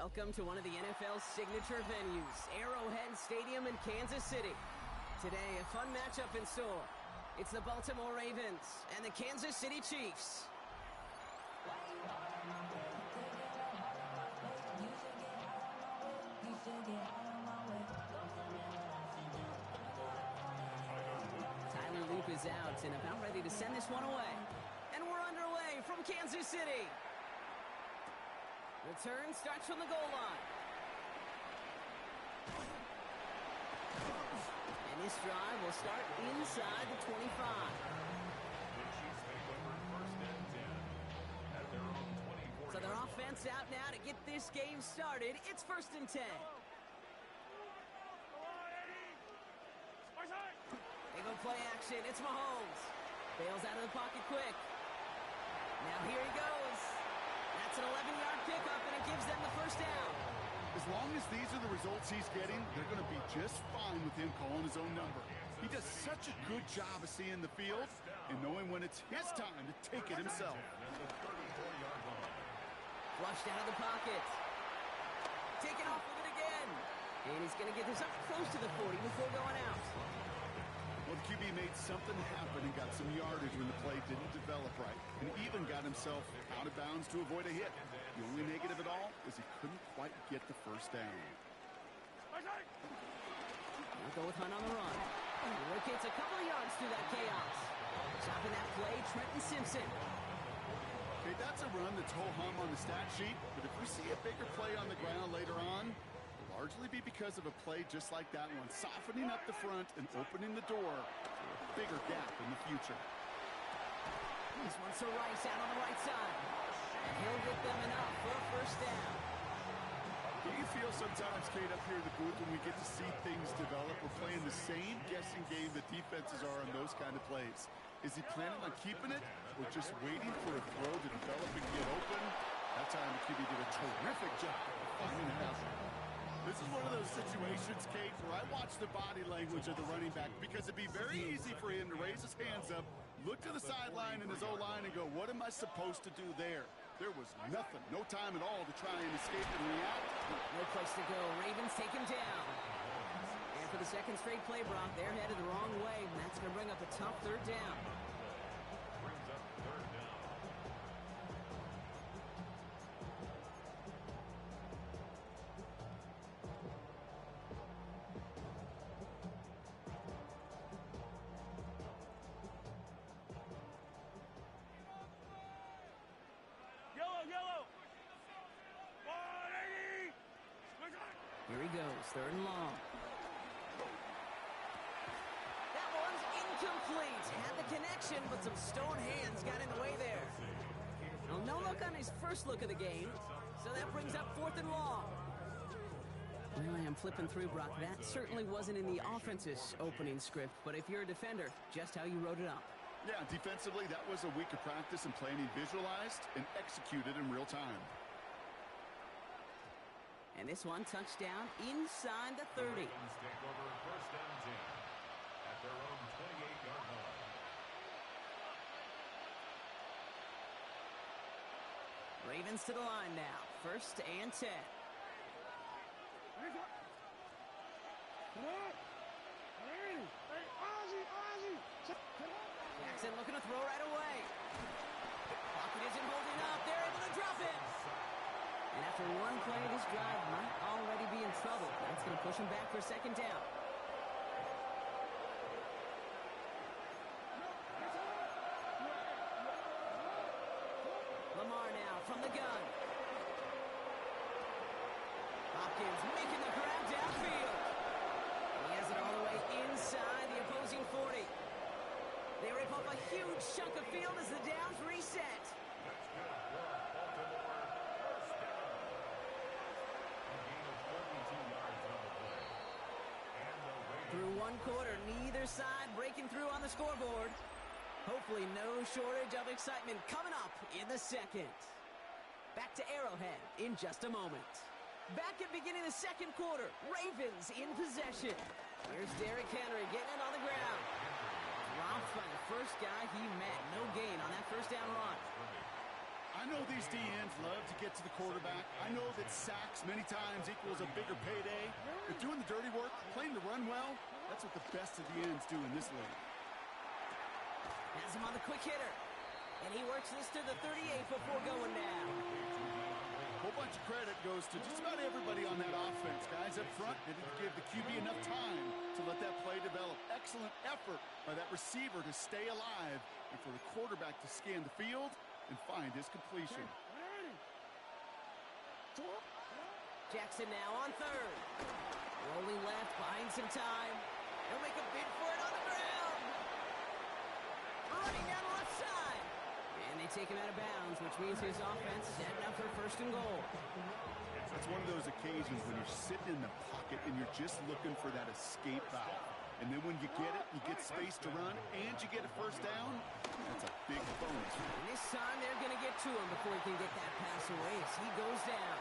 Welcome to one of the NFL's signature venues, Arrowhead Stadium in Kansas City. Today, a fun matchup in store. It's the Baltimore Ravens and the Kansas City Chiefs. Tyler Loop is out and about ready to send this one away. And we're underway from Kansas City. Return starts from the goal line. And this drive will start inside the 25. So their offense out now to get this game started. It's 1st and 10. They go play action. It's Mahomes. Bails out of the pocket quick. Now here he goes. That's an 11-yard pickup, and it gives them the first down. As long as these are the results he's getting, they're going to be just fine with him calling his own number. He does such a good job of seeing the field and knowing when it's his time to take it himself. Flushed out of the pocket. Taken off with it again. And he's going to get this up close to the 40 before going out. Well, the QB made something happen and got some yardage when the play didn't develop right, and even got himself out of bounds to avoid a hit. The only negative at all is he couldn't quite get the first down. We'll go with Hunt on the run. He rotates a couple of yards through that chaos. Stopping that play, Trenton Simpson. Okay, that's a run that's ho-hum on the stat sheet, but if we see a bigger play on the ground later on, largely be because of a play just like that one, softening up the front and opening the door for a bigger gap in the future. This one's to Rice out on the right side. And he'll get them enough for a first down. Do you feel sometimes, Kate, up here in the booth when we get to see things develop, we're playing the same guessing game that defenses are on those kind of plays? Is he planning on keeping it or just waiting for a throw to develop and get open? That time the QB did a terrific job of finding it out. This is one of those situations, Kate, where I watch the body language of the running back because it'd be very easy for him to raise his hands up, look to the sideline in his O-line and go, what am I supposed to do there? There was nothing, no time at all to try and escape and react. No place to go. Ravens take him down. And for the second straight play, Brock, they're headed the wrong way, and that's going to bring up a tough third down. Brings up third down. Yellow! 180! Here he goes, 3rd and long. That one's incomplete. Had the connection, but some stone hands got in the way there. Well, no look on his first look of the game, so that brings up 4th and long. Really, I'm flipping through, Brock. That certainly wasn't in the offense's opening script, but if you're a defender, just how you wrote it up. Yeah, defensively, that was a week of practice and planning visualized and executed in real time. And this one, touchdown inside the 30. Ravens take over 1st and 10 at their own 28-yard line. Ravens to the line now. 1st and 10. Jackson looking to throw right away. Pocket isn't holding up. They're able to drop it. And after one play, this drive might already be in trouble. That's going to push him back for 2nd down. Lamar now from the gun. Hopkins making the grab downfield. And he has it all the way inside the opposing 40. They rip up a huge chunk of field as the downs reset. That's good for Baltimore. First down. A gain of 42 yards on the play. And the Ravens Through one quarter, neither side breaking through on the scoreboard. Hopefully no shortage of excitement coming up in the second. Back to Arrowhead in just a moment. Back at beginning of the second quarter, Ravens in possession. Here's Derrick Henry getting it on the ground. Dropped by the first guy he met. No gain on that first down run. I know these DNs love to get to the quarterback. I know that sacks many times equals a bigger payday. But doing the dirty work, playing the run well, that's what the best of the ends do in this league. Has him on the quick hitter. And he works this to the 38 before going down. A whole bunch of credit goes to just about everybody on that offense. Guys up front didn't give the QB enough time to let that play develop. Excellent effort by that receiver to stay alive and for the quarterback to scan the field and find his completion. Jackson now on third. Rolling left, buying some time. He'll make a bid for it on the ground. Running down the left side. And they take him out of bounds, which means his offense setting up for first and goal. It's one of those occasions when you're sitting in the pocket and you're just looking for that escape valve. And then when you get it, you get space to run, and you get a first down, that's a big bonus. And this time they're going to get to him before he can get that pass away as he goes down.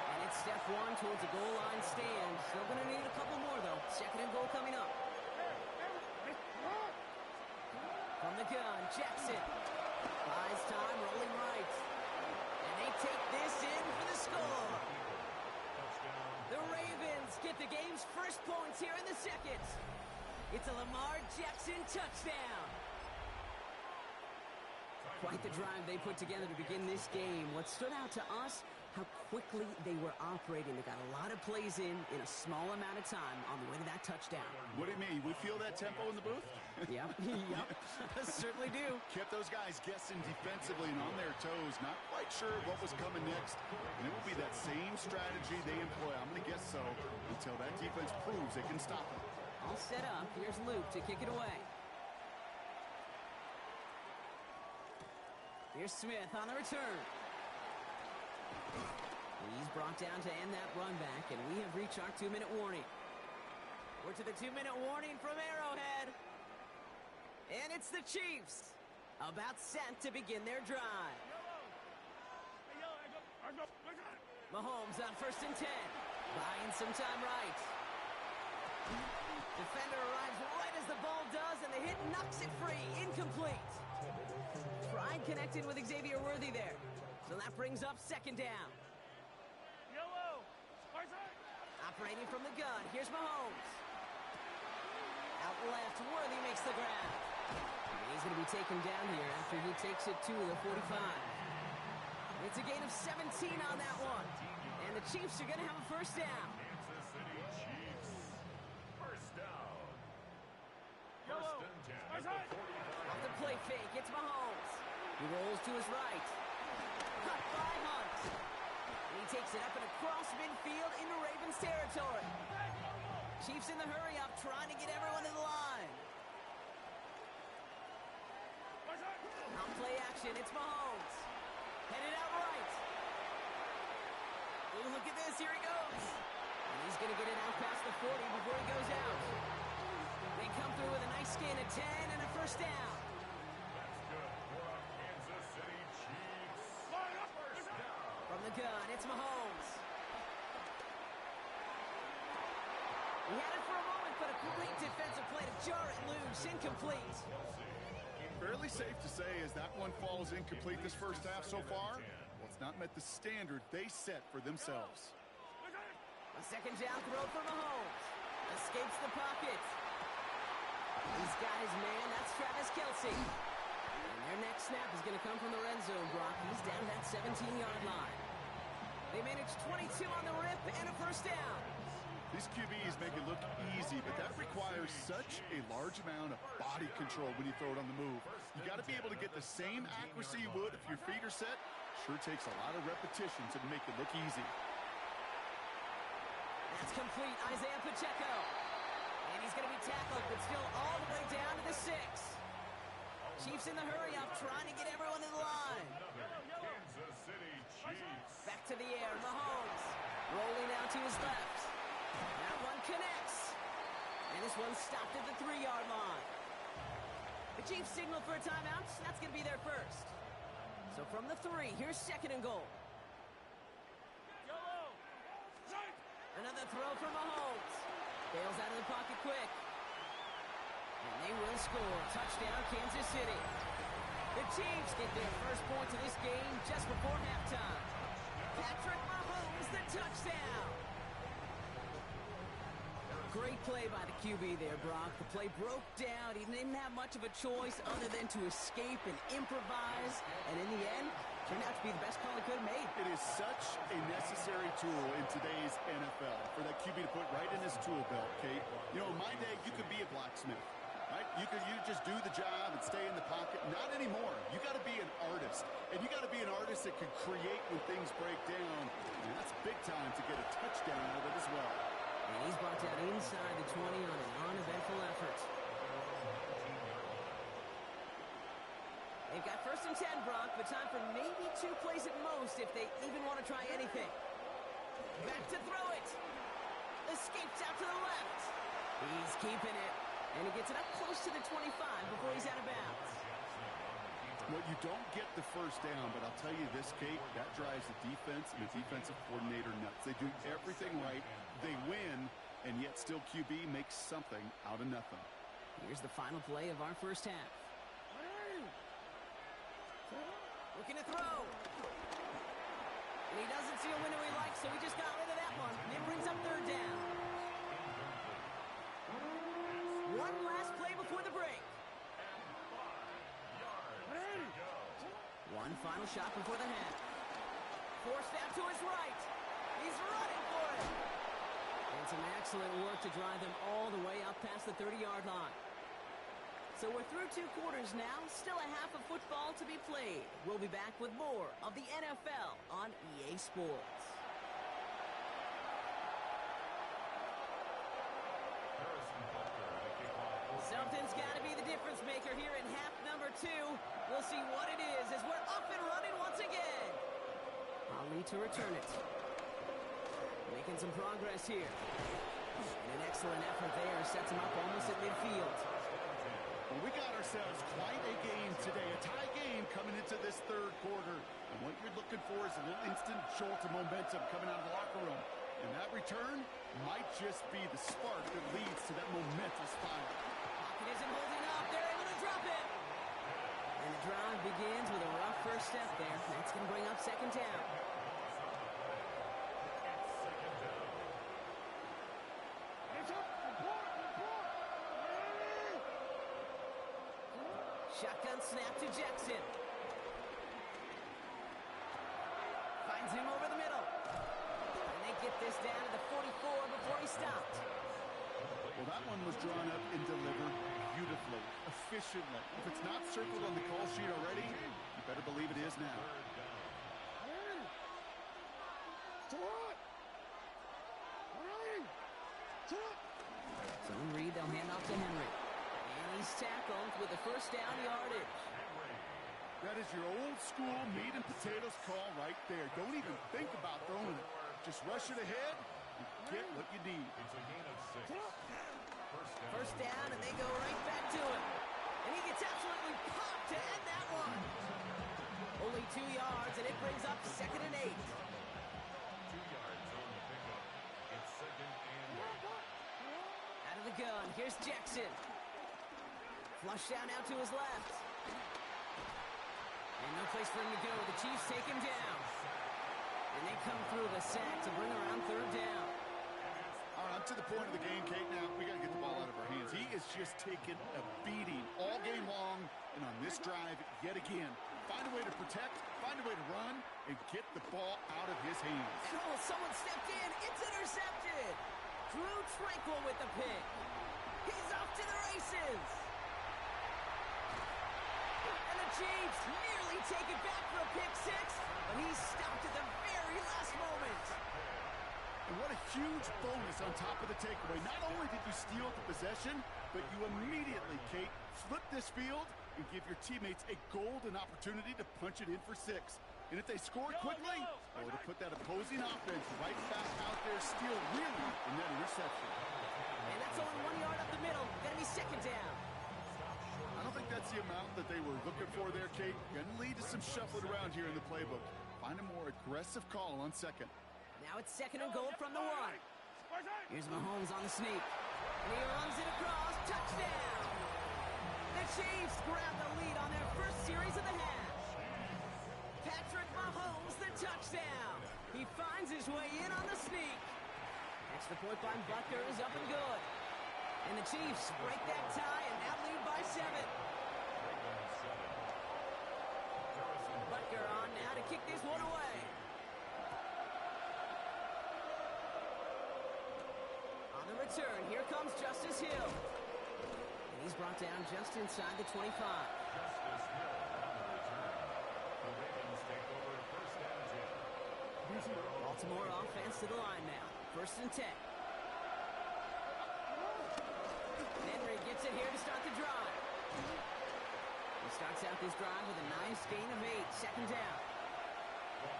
And it's step one towards a goal line stand. Still going to need a couple more, though. Second and goal coming up. From the gun, Jackson. Buys time, rolling right. And they take this in for the score. The Ravens get the game's first points here in the second. It's a Lamar Jackson touchdown. Quite the drive they put together to begin this game. What stood out to us, how quickly they were operating. They got a lot of plays in a small amount of time on the way to that touchdown. What do you mean? We feel that tempo in the booth? Yep, yep, certainly do. Kept those guys guessing defensively and on their toes, not quite sure what was coming next. And it will be that same strategy they employ, I'm going to guess so, until that defense proves they can stop it. All set up. Here's Luke to kick it away. Here's Smith on the return. He's brought down to end that run back, and we have reached our 2-minute warning. We're to the 2-minute warning from Arrowhead. And it's the Chiefs, about set to begin their drive. Mahomes on 1st and 10, buying some time right. Defender arrives right as the ball does, and the hit knocks it free, incomplete. Pride connected with Xavier Worthy there, so that brings up second down. Operating from the gun, here's Mahomes. Out left, Worthy makes the grab. He's going to be taken down here after he takes it to the 45. It's a gain of 17 on that one. And the Chiefs are going to have a first down. Kansas City Chiefs. First down. First and 10 at the 45. Off the play fake, it's Mahomes. He rolls to his right. Cut by Hunt. And he takes it up and across midfield into Ravens territory. Chiefs in the hurry-up, trying to get everyone to the line. On play action, it's Mahomes. Headed out right. Ooh, look at this, here he goes. And he's going to get it out past the 40 before he goes out. They come through with a nice gain of 10 and a first down. That's good for our Kansas City Chiefs. First down. From the gun, it's Mahomes. He had it for a moment, but a great defensive play to jar it loose, incomplete. Fairly safe to say as that one falls incomplete this first half so far, well, it's not met the standard they set for themselves. A second down throw for Mahomes. Escapes the pocket. He's got his man, that's Travis Kelce. And their next snap is going to come from the red zone, Brock. He's down that 17-yard line. They managed 22 on the rip and a first down. These QBs make it look easy, but that requires such a large amount of body control when you throw it on the move. You got to be able to get the same accuracy you would if your feet are set. Sure takes a lot of repetition to make it look easy. That's complete, Isaiah Pacheco. And he's going to be tackled, but still all the way down to the 6. Chiefs in the hurry-up, trying to get everyone to the line. Kansas City Chiefs. Back to the air, Mahomes. Rolling out to his left. That one connects. And this one stopped at the 3-yard line. The Chiefs signal for a timeout. That's going to be their first. So from the 3, here's second and goal. Another throw from Mahomes. Bails out of the pocket quick. And they will score. Touchdown, Kansas City. The Chiefs get their first points of this game just before halftime. Patrick Mahomes, the touchdown. Great play by the QB there, Brock. The play broke down. He didn't have much of a choice other than to escape and improvise. And in the end, turned out to be the best call he could have made. It is such a necessary tool in today's NFL for that QB to put right in his tool belt, Kate. You know, in my day, you could be a blacksmith, right? You just do the job and stay in the pocket. Not anymore. You got to be an artist. And you got to be an artist that can create when things break down. And that's big time to get a touchdown out of it as well. And he's brought down inside the 20 on an uneventful effort. They've got 1st and 10, Brock, but time for maybe 2 plays at most if they even want to try anything. Back to throw it. Escapes out to the left. He's keeping it. And he gets it up close to the 25 before he's out of bounds. Well, you don't get the first down, but I'll tell you this, Kate, that drives the defense and the defensive coordinator nuts. They do everything right. They win, and yet still QB makes something out of nothing. Here's the final play of our first half. Looking to throw. And he doesn't see a window he likes, so he just got rid of that one. And it brings up 3rd down. One last play before the break. One final shot before the half. Forced out to his right. He's running for it. And some excellent work to drive them all the way up past the 30-yard line. So we're through 2 quarters now. Still a half of football to be played. We'll be back with more of the NFL on EA Sports. Something's got to be the difference maker here in half number 2. We'll see what it is as we're up and running once again. Ali to return it. Making some progress here. And an excellent effort there sets him up almost at midfield. Well, we got ourselves quite a game today, a tie game coming into this 3rd quarter. And what you're looking for is a little instant jolt of momentum coming out of the locker room. And that return might just be the spark that leads to that momentous fire. Pocket isn't holding up. They're able to drop it. And the drive begins with a rough first step there. That's going to bring up 2nd down. Shotgun snap to Jackson. Finds him over the middle. And they get this down to the 44 before he stopped. Well, that one was drawn up and delivered beautifully, efficiently. If it's not circled on the call sheet already, you better believe it is now. Zone read, they'll hand off to Henry. And he's tackled with the 1st down yardage. That is your old school meat and potatoes call right there. Don't even think about throwing it. Just rush it ahead and get what you need. It's a gain of 6. 1st down, and they go right back to him. And he gets absolutely popped to end that one. Only 2 yards, and it brings up 2nd and 8. 2 yards on the pickup. It's 2nd and 8. Out of the gun, here's Jackson. Flush down out to his left. And no place for him to go. The Chiefs take him down. And they come through the sack to bring around 3rd down. All right, I'm to the point of the game, Kate. Now, we got to get the ball out of our hands. He is just taking a beating all game long. And on this drive, yet again, find a way to protect, find a way to run, and get the ball out of his hands. Oh, someone stepped in. It's intercepted. Drew Tranquil with the pick. He's off to the races. And the Chiefs nearly take it back for a pick 6, but he's stopped at the very last moment. And what a huge bonus on top of the takeaway. Not only did you steal the possession, but you immediately, Kate, flip this field and give your teammates a golden opportunity to punch it in for 6. And if they score quickly, oh, to put that opposing offense right back out there, steal really in that interception. And that's only 1 yard up the middle. Gonna be 2nd down. I don't think that's the amount that they were looking for there, Kate. Gonna lead to some shuffling around here in the playbook. Find a more aggressive call on 2nd. Now it's 2nd and goal from the 1. Here's Mahomes on the sneak. And he runs it across. Touchdown! The Chiefs grab the lead on their first series of the half. Patrick Mahomes, the touchdown. He finds his way in on the sneak. Extra point by Butker is up and good. And the Chiefs break that tie and now lead by 7. Butker on now to kick this one away. On the return, here comes Justice Hill. And he's brought down just inside the 25. Baltimore offense to the line now. 1st and 10. Henry gets it here to start the drive. He starts out this drive with a nice gain of 8. 2nd down.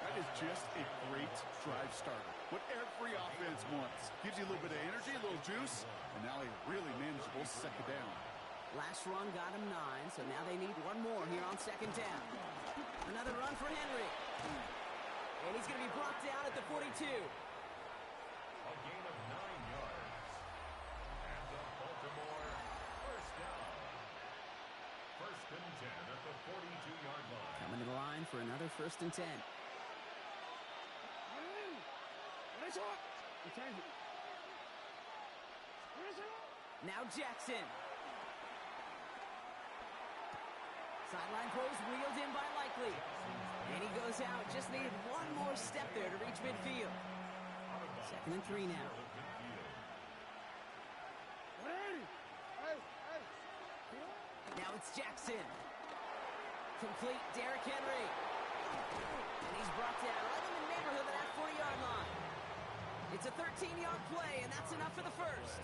That is just a great drive starter. What every offense wants. Gives you a little bit of energy, a little juice, and now a really manageable 2nd down. Last run got him 9, so now they need one more here on 2nd down. Another run for Henry. And he's going to be brought down at the 42. A gain of 9 yards. And the Baltimore 1st down. 1st and 10 at the 42-yard line. Coming to the line for another 1st and 10. Now Jackson. Sideline throws wheeled in by Likely. And he goes out. Just needed one more step there to reach midfield. 2nd and 3 now. Now it's Jackson. Complete Derrick Henry. And he's brought down right in the neighborhood of that 40-yard line. It's a 13-yard play, and that's enough for the 1st.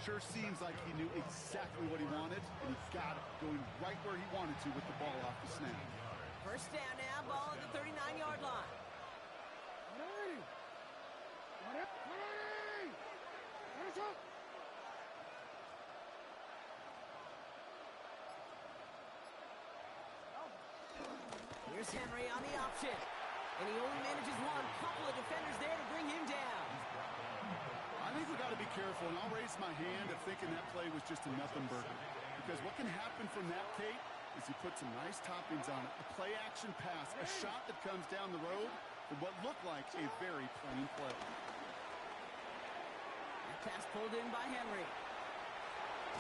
Sure seems like he knew exactly what he wanted, and he got it, going right where he wanted to with the ball off the snap. 1st down now, ball at the 39-yard line. Here's Henry on the option. And he only manages one. Couple of defenders there to bring him down. I think we got to be careful, and I'll raise my hand of thinking that play was just a nothing burger. Because what can happen from that, Kate, is he put some nice toppings on it. A play-action pass, a shot that comes down the road for what looked like a very plain play. That pass pulled in by Henry.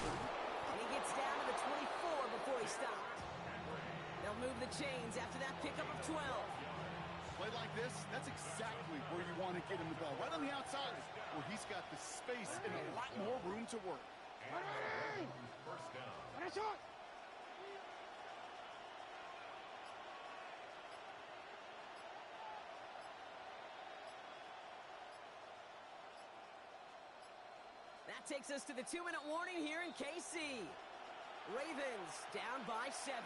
And he gets down to the 24 before he stopped. They'll move the chains after that pickup of 12. Play like this, that's exactly where you want to get him the ball. Right on the outside, where he's got the space and a lot more room to work. 1st down. That takes us to the 2-minute warning here in KC. Ravens down by 7.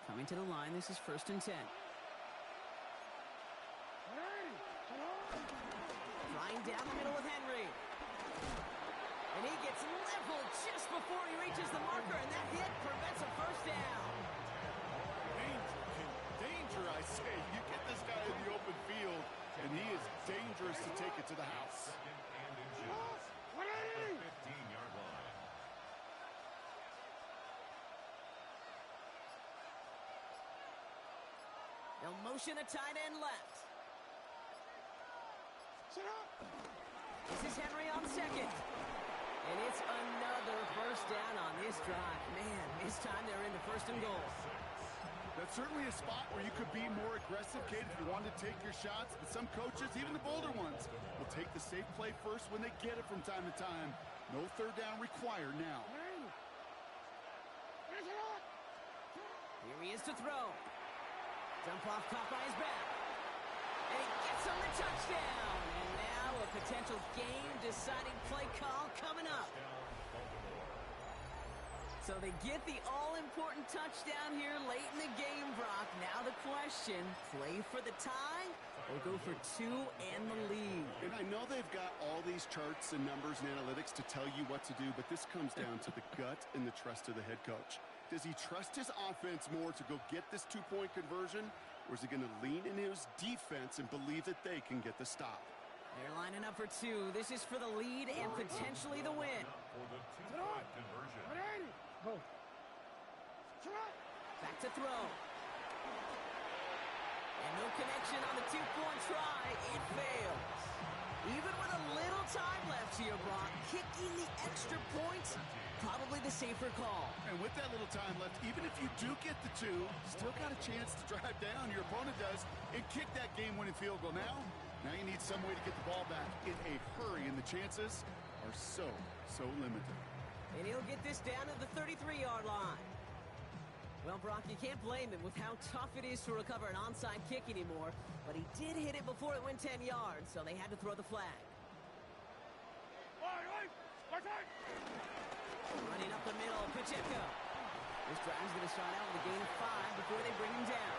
Coming to the line, this is 1st and 10. Flying down the middle with Henry. And he gets leveled just before he reaches the marker, and that hit prevents a 1st down. Danger, I say. You get this guy in the open field, and he is dangerous to take it to the house. 2nd and inches. The 15-yard line. They'll motion a tight end left. This is Henry on 2nd. And it's another 1st down on this drive. Man, this time they're into 1st and goal. That's certainly a spot where you could be more aggressive, Kate, if you wanted to take your shots. But some coaches, even the bolder ones, will take the safe play first when they get it from time to time. No 3rd down required now. Here he is to throw. Dump off caught by his back. And he gets on the touchdown. And now a potential game-deciding play call coming up. So they get the all-important touchdown here late in the game, Brock. Now the question, play for the tie or go for 2 and the lead? And I know they've got all these charts and numbers and analytics to tell you what to do, but this comes down to the gut and the trust of the head coach. Does he trust his offense more to go get this 2-point conversion, or is he going to lean in his defense and believe that they can get the stop? They're lining up for two. This is for the lead and potentially the win. For the two-point conversion. Back to throw. And no connection on the two-point try. It fails. Even with a little time left here, Brock, kicking the extra points, probably the safer call. And with that little time left, even if you do get the two, still got a chance to drive down, your opponent does, and kick that game-winning field goal. Now you need some way to get the ball back in a hurry, and the chances are so limited. And he'll get this down to the 33-yard line. Well, Brock, you can't blame him with how tough it is to recover an onside kick anymore, but he did hit it before it went 10 yards, so they had to throw the flag. Running up the middle, Pacheco. This drive's going to start out with a gain of 5 before they bring him down.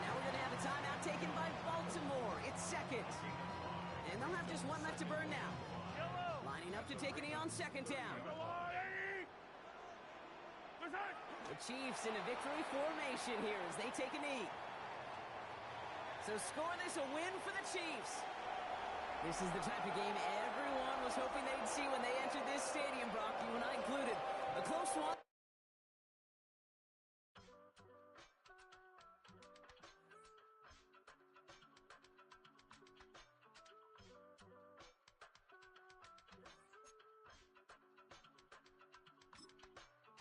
Now we're going to have a timeout taken by Baltimore. It's second. And they'll have just one left to burn now. Lining up to take a knee on second down. The Chiefs in a victory formation here as they take a knee. So score this a win for the Chiefs. This is the type of game everyone was hoping they'd see when they entered this stadium, Brock, you and I included. A close one.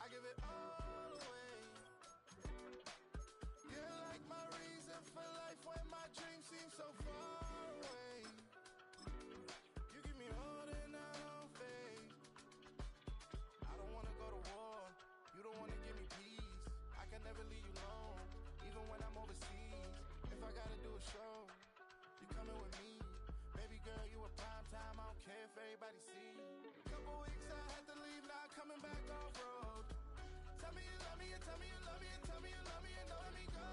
I give it all away. You're like my reason for life when my dreams seem so far away. You give me all that I don't fade. I don't wanna go to war. You don't wanna give me peace. I can never leave you alone, even when I'm overseas. If I gotta do a show, you coming with me. Baby girl, you a prime time. I don't care if everybody see. Couple weeks I had to leave, now coming back off road. Tell me you love me, and tell me you love me, and tell me you love me, and don't let me go.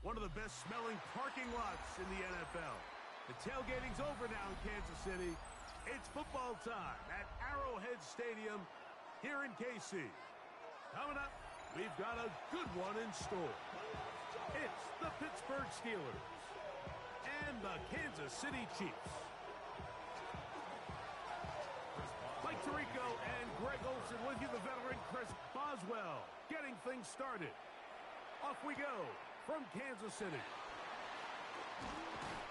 One of the best smelling parking lots in the NFL. The tailgating's over now in Kansas City. It's football time at Arrowhead Stadium here in KC. Coming up, we've got a good one in store. It's the Pittsburgh Steelers and the Kansas City Chiefs. Mike Tirico and Greg Olsen with you, the veteran Chris Boswell, getting things started. Off we go from Kansas City.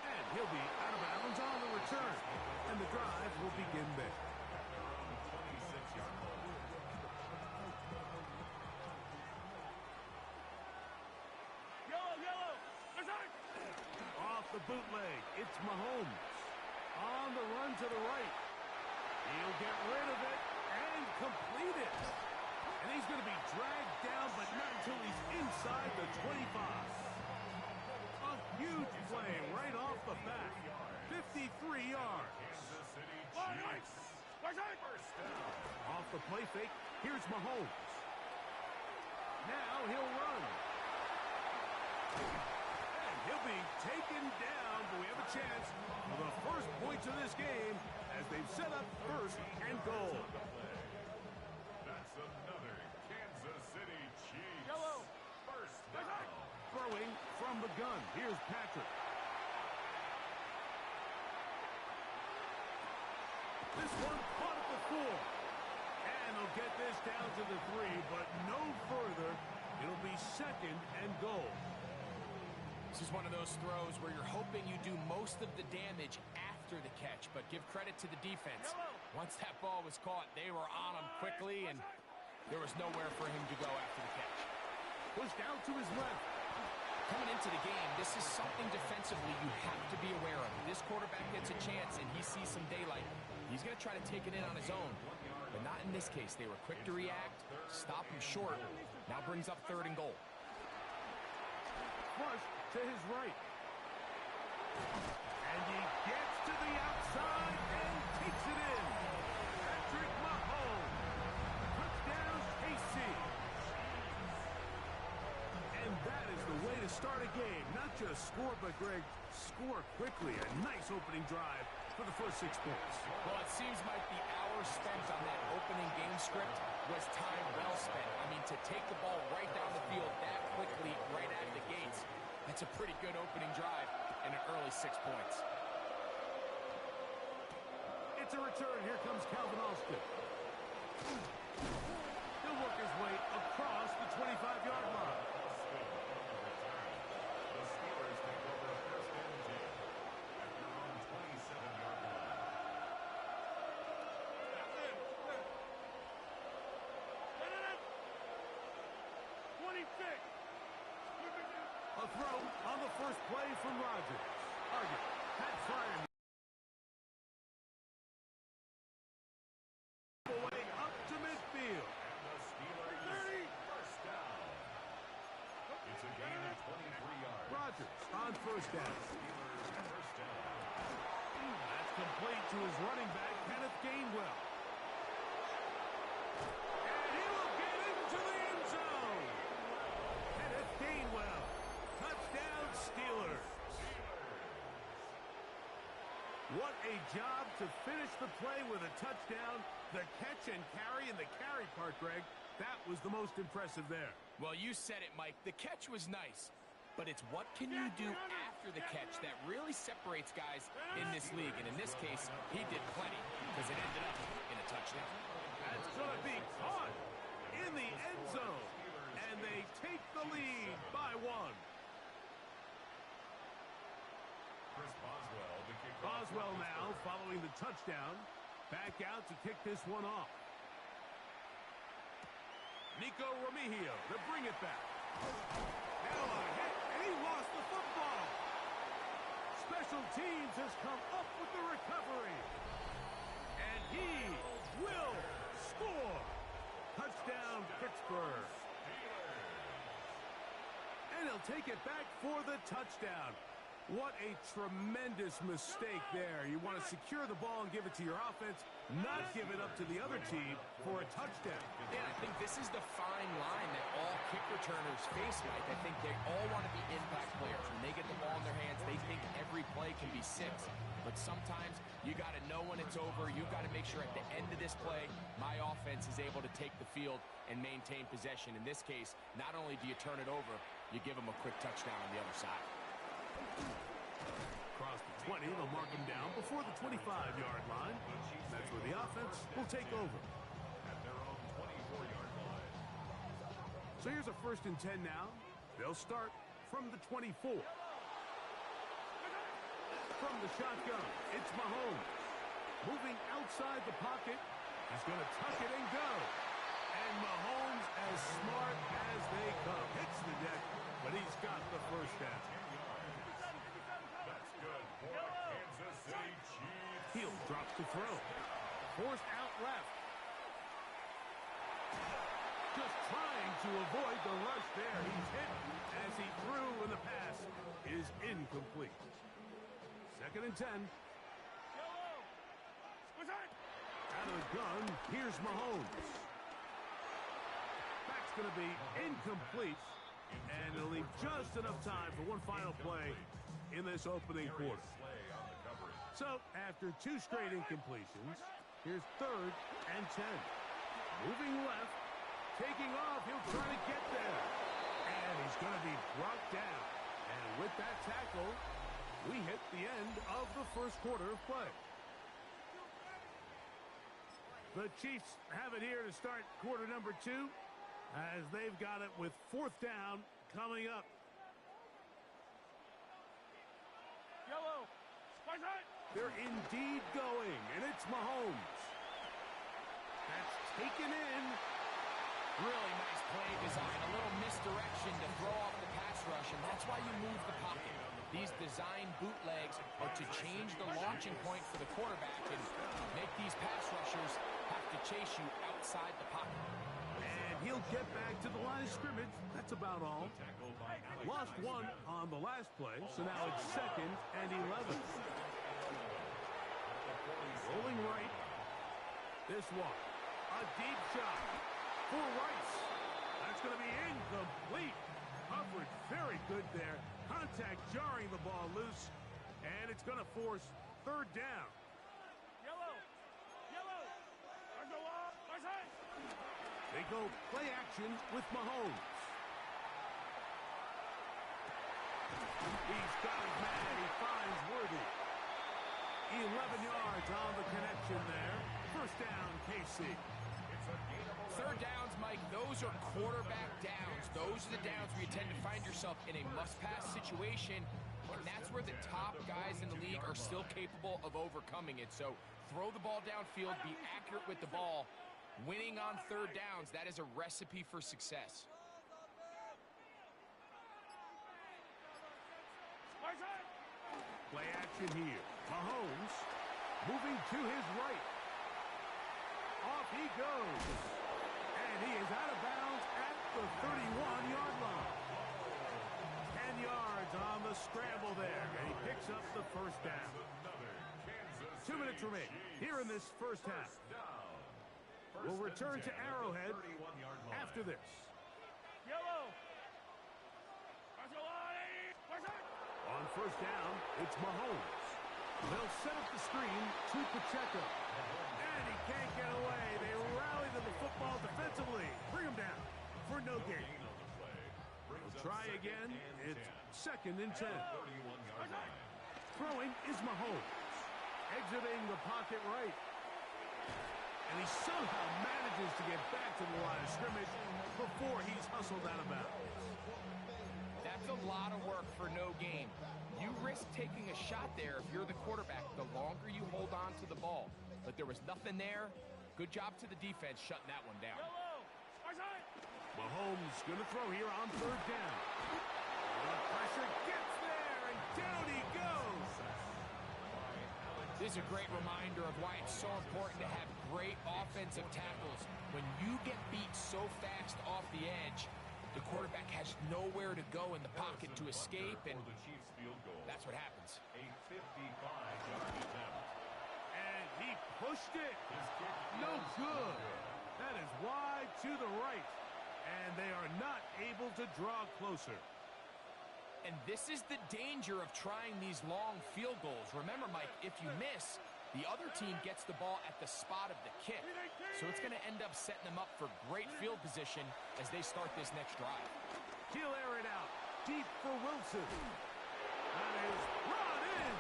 And he'll be out of bounds on the return. And the drive will begin there. Off the bootleg, it's Mahomes. On the run to the right. He'll get rid of it and complete it. And he's going to be dragged down, but not until he's inside the 25. A huge play right off the bat. 53 yards. Off the play fake, here's Mahomes. Now he'll run. And he'll be taken down, but we have a chance for the first points of this game as they've set up first and goal. That's another Kansas City Chiefs. First down. Throwing from the gun. Here's Patrick. This one caught at the 4. And they'll get this down to the 3, but no further. It'll be second and goal. This is one of those throws where you're hoping you do most of the damage after the catch, but give credit to the defense. Once that ball was caught, they were on him quickly, and there was nowhere for him to go after the catch. Pushed out to his left. Coming into the game, this is something defensively you have to be aware of. This quarterback gets a chance and he sees some daylight. He's going to try to take it in on his own, but not in this case. They were quick to react, stop him short. Now brings up third and goal. Flush to his right. And he gets to the outside and takes it in. Patrick Mahomes. Touchdown, KC. And that is the way to start a game. Not just score, but, Greg, score quickly. A nice opening drive for the first 6 points. Well, it seems like the hour spent on that opening game script was time well spent. I mean, to take the ball right down the field that quickly, right out of the gates, that's a pretty good opening drive and an early 6 points. It's a return. Here comes Calvin Austin. He'll work his way across the 25-yard line. The Steelers take over a first and 10 at their own 27-yard line. A throw on the first play from Rodgers. Target, Pat Fryer. Away up to midfield. And the Steelers first down. It's a gain of 23 yards. Rodgers on first down. Steelers first down. That's complete to his running back, Kenneth Gainwell. And he will get into the end zone. Kenneth Gainwell. Touchdown, Steelers. What a job to finish the play with a touchdown. The catch and carry, and the carry part, Greg, that was the most impressive there. Well, you said it, Mike. The catch was nice. But it's what can you do after the catch that really separates guys in this league. And in this case, he did plenty because it ended up in a touchdown. That's going to be caught in the end zone. And they take the lead by 1. Chris Boswell, the kicker. Boswell now following the touchdown. Back out to kick this one off. Nico Remigio to bring it back. Now a hit, and he lost the football. Special teams has come up with the recovery. And he will score. Touchdown, Pittsburgh. And he'll take it back for the touchdown. What a tremendous mistake there. You want to secure the ball and give it to your offense, not give it up to the other team for a touchdown. Yeah, I think this is the fine line that all kick returners face, Mike. I think they all want to be impact players. When they get the ball in their hands, they think every play can be 6. But sometimes you got to know when it's over. You got to make sure at the end of this play, my offense is able to take the field and maintain possession. In this case, not only do you turn it over, you give them a quick touchdown on the other side. Across the 20, they'll mark him down before the 25-yard line. That's where the offense will take over. At their own 24-yard line. So here's a first and 10 now. They'll start from the 24. From the shotgun, it's Mahomes. Moving outside the pocket. He's going to tuck it and go. And Mahomes, as smart as they come, hits the deck, but he's got the first down. That's good for the Kansas City Chiefs. Hill drops the throw. Forced out left. Just trying to avoid the rush there. He's hit as he threw, and the pass is incomplete. Second and 10. Out of the gun, here's Mahomes. Back's going to be incomplete, and it'll leave just enough time for one final play in this opening quarter. So, after 2 straight incompletions, here's third and 10. Moving left, taking off, he'll try to get there. And he's going to be brought down. And with that tackle, we hit the end of the first quarter of play. The Chiefs have it here to start quarter number 2, as they've got it with 4th down coming up. Yellow. They're indeed going, and it's Mahomes. That's taken in. Really nice play design, a little misdirection to throw off the pass rush, and that's why you move the pocket. These design bootlegs are to change the launching point for the quarterback and make these pass rushers have to chase you outside the pocket. And he'll get back to the line of scrimmage. That's about all. Lost 1 on the last play, so now it's 2nd and 11. Rolling right. This one. A deep shot for Rice. That's going to be incomplete. Coverage very good there. Contact jarring the ball loose. And it's going to force 3rd down. go play action with Mahomes. He's got his man. He finds Worthy. 11 yards on the connection there. First down, KC. Third downs, Mike, those are quarterback downs. Those are the downs where you tend to find yourself in a must-pass situation, and that's where the top guys in the league are still capable of overcoming it. So throw the ball downfield, be accurate with the ball. Winning on third downs, that is a recipe for success. Play action here. Mahomes moving to his right. Off he goes. And he is out of bounds at the 31-yard line. 10 yards on the scramble there. And he picks up the first down. 2 minutes remaining here in this first half. We'll return to Arrowhead after this. Yellow. On first down, it's Mahomes. They'll set up the screen to Pacheco. And he can't get away. They rally to the football defensively. Bring him down for no gain. They'll try again. It's 2nd and 10. Throwing is Mahomes. Exiting the pocket right. And he somehow manages to get back to the line of scrimmage before he's hustled out of bounds. That's a lot of work for no gain. You risk taking a shot there if you're the quarterback the longer you hold on to the ball. But there was nothing there. Good job to the defense shutting that one down. Mahomes going to throw here on third down. The pressure gets there, and down he goes. This is a great reminder of why it's so important to have great offensive tackles. When you get beat so fast off the edge, the quarterback has nowhere to go in the pocket to escape, and that's what happens. And he pushed it. No good. That is wide to the right. And they are not able to draw closer. And this is the danger of trying these long field goals. Remember, Mike, if you miss, the other team gets the ball at the spot of the kick. So it's going to end up setting them up for great field position as they start this next drive. He'll air it out. Deep for Wilson. That is brought in.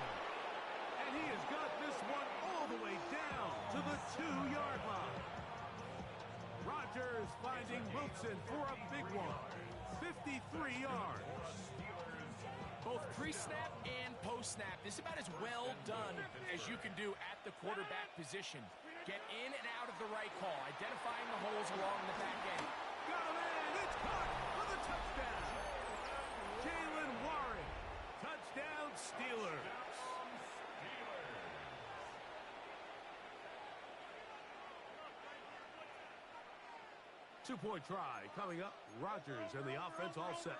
And he has got this one all the way down to the 2-yard line. Rodgers finding Wilson for a big one. 53 yards. Both pre-snap and post-snap. This is about as well done as you can do at the quarterback position. Get in and out of the right call, identifying the holes along the back end. Got him in. It's caught for the touchdown. Jalen Warren. Touchdown Steelers. Two-point try coming up. Rodgers and the offense all set.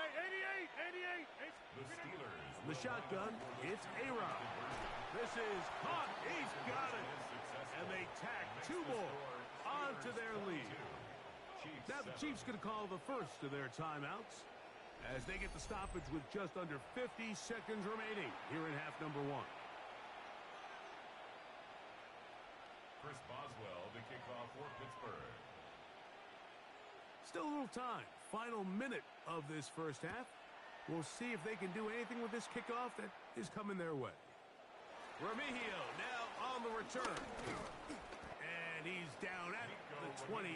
Hey, 88. The Steelers. The shotgun, it's A-Rod. This is caught. He's got it. And they tack 2 more onto their lead. Now the Chiefs going to call the first of their timeouts as they get the stoppage with just under 50 seconds remaining here in half number 1. Chris Boswell to kick off for Pittsburgh. Still a little time. Final minute of this first half. We'll see if they can do anything with this kickoff that is coming their way. Remigio now on the return. And he's down at the 20.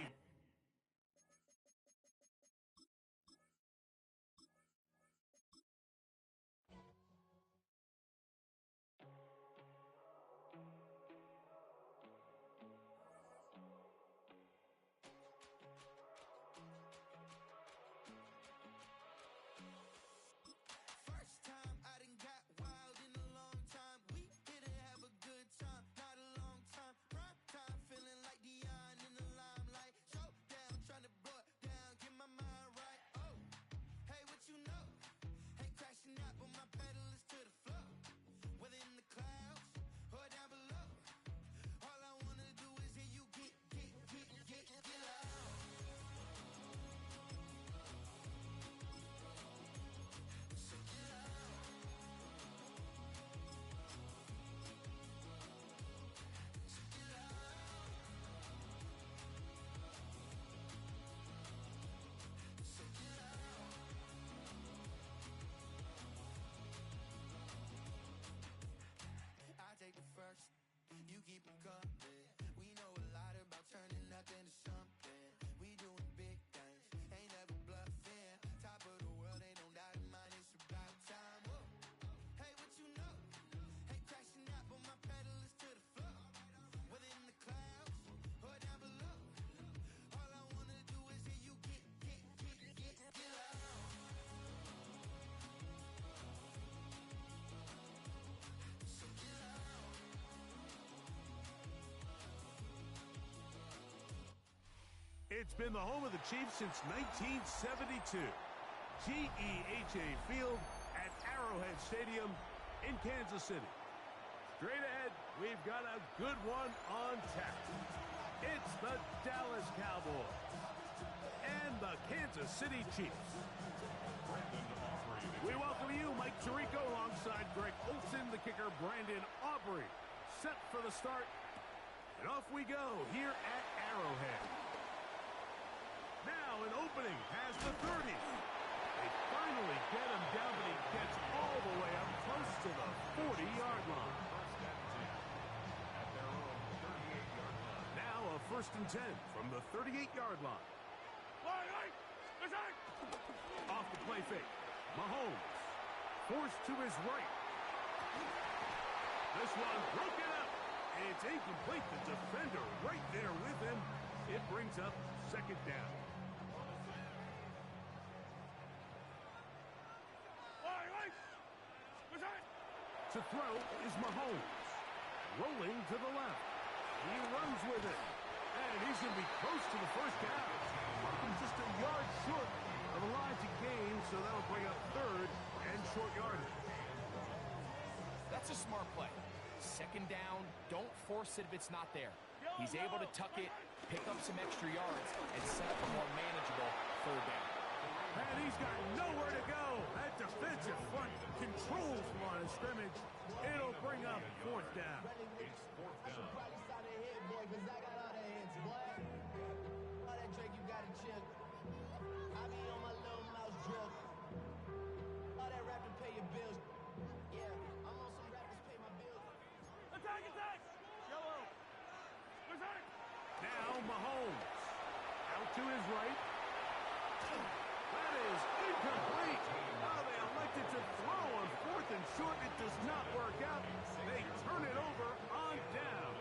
It's been the home of the Chiefs since 1972. GEHA Field at Arrowhead Stadium in Kansas City. Straight ahead, we've got a good one on tap. It's the Dallas Cowboys and the Kansas City Chiefs. We welcome you, Mike Tirico, alongside Greg Olson, the kicker, Brandon Aubrey. Set for the start, and off we go here at Arrowhead. Now an opening has the 30. They finally get him down, but he gets all the way up close to the 40-yard line. Now a 1st and 10 from the 38-yard line. Off the play fake. Mahomes forced to his right. This one broken up. It's incomplete. The defender right there with him. It brings up 2nd down. To throw is Mahomes. Rolling to the left. He runs with it. And he's going to be close to the 1st down. Just a yard short of the line to gain, so that'll bring up 3rd and short yardage. That's a smart play. 2nd down, don't force it if it's not there. He's able to tuck it, pick up some extra yards, and set up a more manageable 3rd down. And he's got nowhere to go. That defensive front controls the line of scrimmage. It'll bring up 4th down. Now Mahomes. Out to his right. That is incomplete. Oh, they elected to throw on 4th and short. It does not work out. They turn it over on down.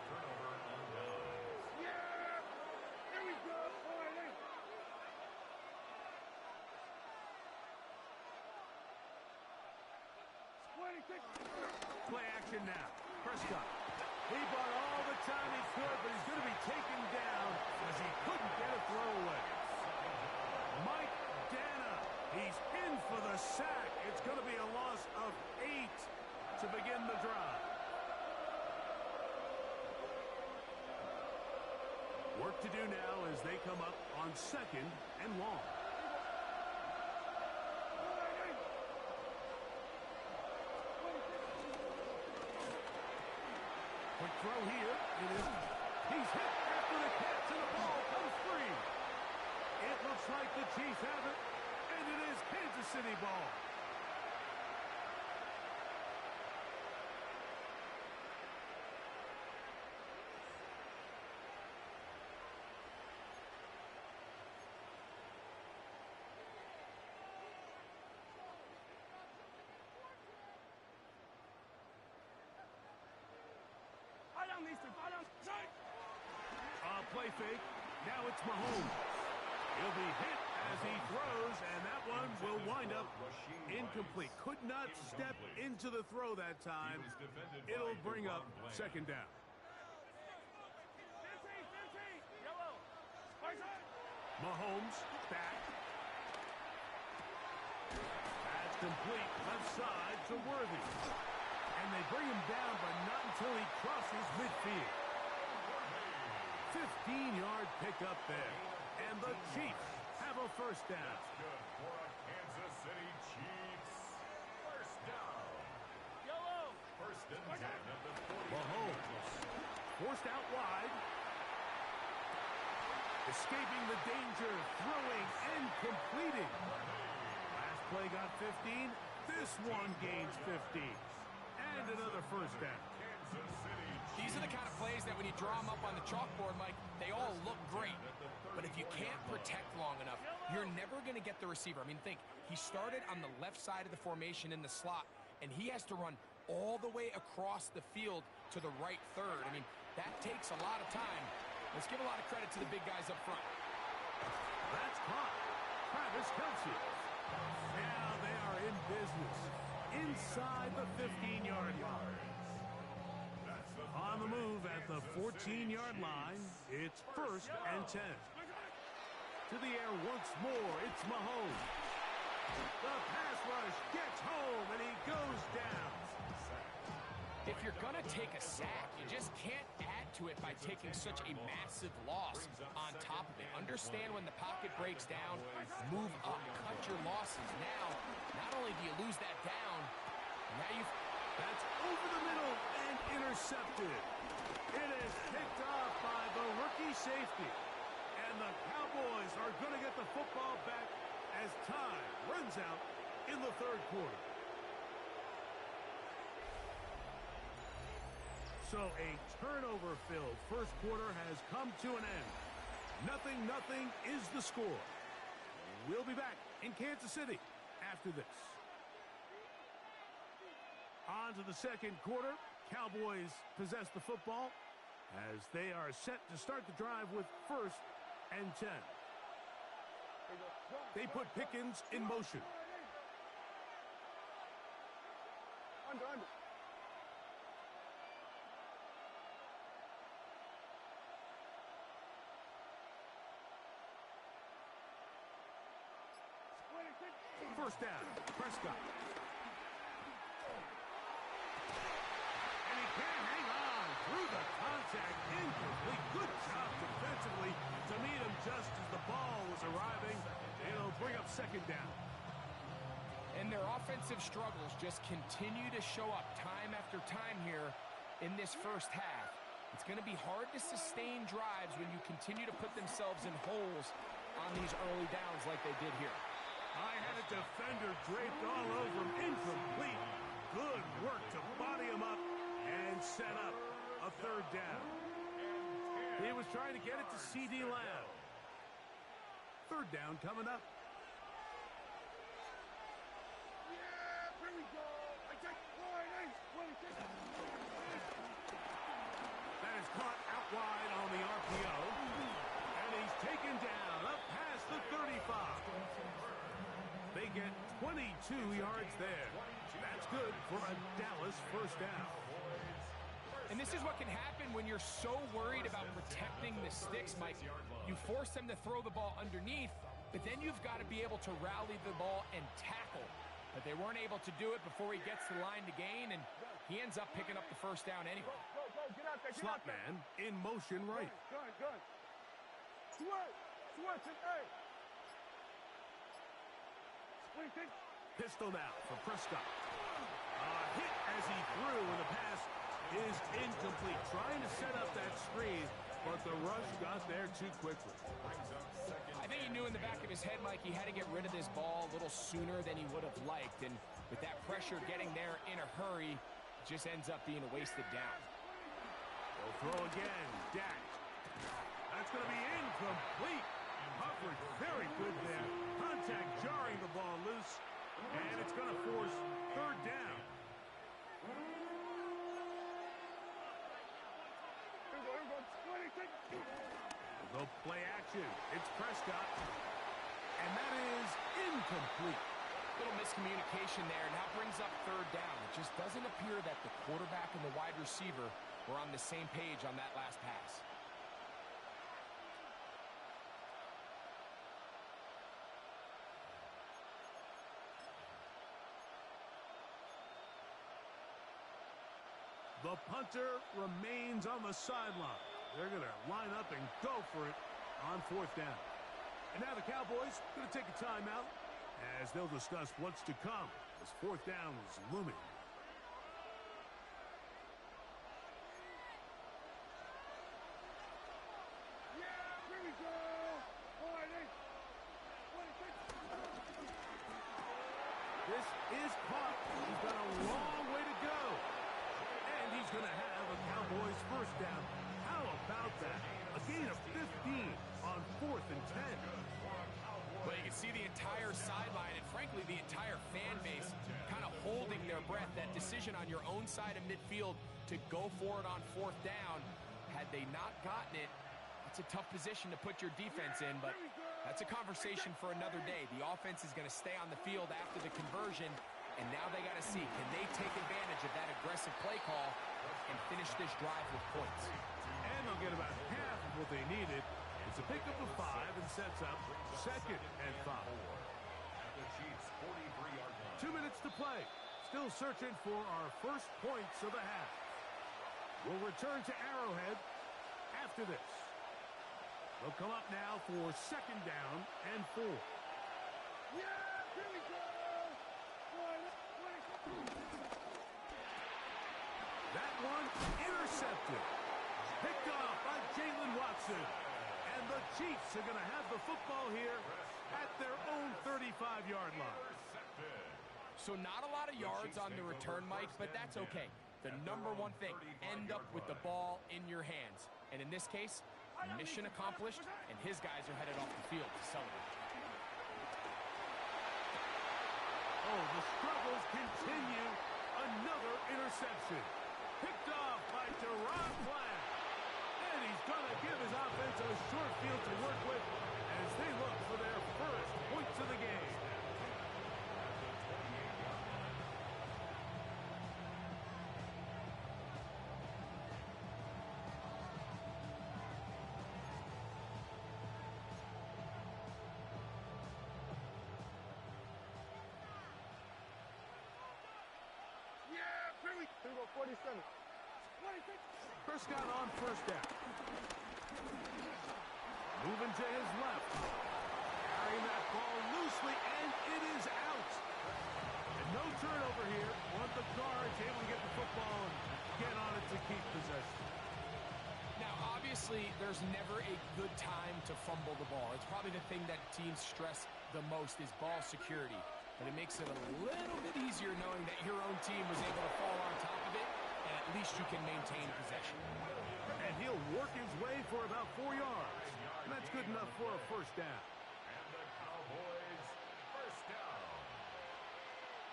Turnover on down. Yeah! Here we go! All right, Play action now. Prescott. He bought all the time he could, but he's going to be taken down as he couldn't get a throw away. Mike Dana. He's in for the sack. It's going to be a loss of 8 to begin the drive. Work to do now as they come up on 2nd and long. Quick throw here. It is. He's hit after the catch, and the ball comes free. It looks like the Chiefs have it, and it is Kansas City ball. Play fake. Now it's Mahomes. He'll be hit as he throws, and that one will wind up incomplete. Could not step into the throw that time. It'll bring up 2nd down. Mahomes back. That's complete. Left side to Worthy. And they bring him down, but not until he crosses midfield. 15-yard pickup there. And the Chiefs have a 1st down. Good for a Kansas City Chiefs. 1st down. 1st and 10 at the 40. Mahomes forced out wide. Escaping the danger, throwing and completing. Last play got 15. This one gains 15. And another 1st down. Kansas City These are the kind of plays that when you draw them up on the chalkboard, Mike, they all look great. But if you can't protect long enough, you're never going to get the receiver. I mean, think, he started on the left side of the formation in the slot, and he has to run all the way across the field to the right 3rd. I mean, that takes a lot of time. Let's give a lot of credit to the big guys up front. That's caught. Travis Kelce. Now they are in business. Inside the 15-yard line. On the move at the 14-yard line. It's 1st and 10. To the air once more, it's Mahomes. The pass rush gets home, and he goes down. If you're going to take a sack, you just can't add to it by taking such a massive loss on top of it. Understand when the pocket breaks down, move up, cut your losses. Now, not only do you lose that down, now you've... That's over the middle and intercepted. It is picked off by the rookie safety. And the Cowboys are going to get the football back as time runs out in the 3rd quarter. So a turnover-filled 1st quarter has come to an end. 0-0 is the score. We'll be back in Kansas City after this. On to the 2nd quarter. Cowboys possess the football as they are set to start the drive with 1st and 10. They put Pickens in motion. Under. First down, Prescott. And he can't hang on through the contact. Incomplete. Good job defensively to meet him just as the ball was arriving. It'll bring up 2nd down. And their offensive struggles just continue to show up time after time here in this 1st half. It's going to be hard to sustain drives when you continue to put themselves in holes on these early downs like they did here. I had a defender draped all over him. Incomplete. Good work to body him up and set up a 3rd down. He was trying to get it to C.D. Lamb. 3rd down coming up. Yeah, here we go. I take line 8, 26. That is caught out wide on the RPO. And he's taken down up past the 35. They get 22 yards there. That's good for a Dallas 1st down. And this is what can happen when you're so worried about protecting the sticks, Mike. You force them to throw the ball underneath, but then you've got to be able to rally the ball and tackle. But they weren't able to do it before he gets to the line to gain, and he ends up picking up the 1st down anyway. Go, get out there, get Slot out there. man in motion right. Gun. Switch it, hey. Pistol now for Prescott. Hit as he threw, and the pass is incomplete. Trying to set up that screen, but the rush got there too quickly. I think he knew in the back of his head, Mike, he had to get rid of this ball a little sooner than he would have liked. And with that pressure getting there in a hurry, it just ends up being a wasted down. They'll throw again. Dak. That's going to be incomplete. Coverage very good there. Contact jarring the ball loose. And it's going to force 3rd down. We'll go play action. It's Prescott. And that is incomplete. Little miscommunication there. Now brings up 3rd down. It just doesn't appear that the quarterback and the wide receiver were on the same page on that last pass. The punter remains on the sideline. They're going to line up and go for it on 4th down. And now the Cowboys going to take a timeout as they'll discuss what's to come as 4th down is looming. Yeah, here we go. Line 8, 26. This is caught. He's got a long way to go. And he's going to have a Cowboys 1st down. How about that? A gain of 15 on 4th and 10. Well, you can see the entire sideline and, frankly, the entire fan base kind of holding their breath. That decision on your own side of midfield to go for it on 4th down, had they not gotten it, it's a tough position to put your defense in, but that's a conversation for another day. The offense is going to stay on the field after the conversion, and now they got to see, can they take advantage of that aggressive play call and finish this drive with points. And they'll get about half of what they needed. It's a pickup of 5 and sets up 2nd and 5. 2 minutes to play. Still searching for our first points of the half. We'll return to Arrowhead after this. They'll come up now for 2nd down and 4. Yeah, here we go. That one intercepted. Picked off by Jalen Watson. And the Chiefs are going to have the football here at their own 35-yard line. So not a lot of yards on the return, Mike, but that's okay. The number one thing, end up with the ball in your hands. And in this case, mission accomplished, and his guys are headed off the field to celebrate. Oh, the struggles continue. Another interception. Picked off by Deron Black. And he's going to give his offense a short field to work with as they look for their first points of the game. Here we go, 47. Prescott on first down. Moving to his left. Carrying that ball loosely, and it is out. And no turnover here. Want the Cards able to get the football and get on it to keep possession. Now, obviously, there's never a good time to fumble the ball. It's probably the thing that teams stress the most is ball security. But it makes it a little bit easier knowing that your own team was able to fall on top of it, and at least you can maintain possession. And he'll work his way for about 4 yards. And that's good enough for a first down. And the Cowboys first down.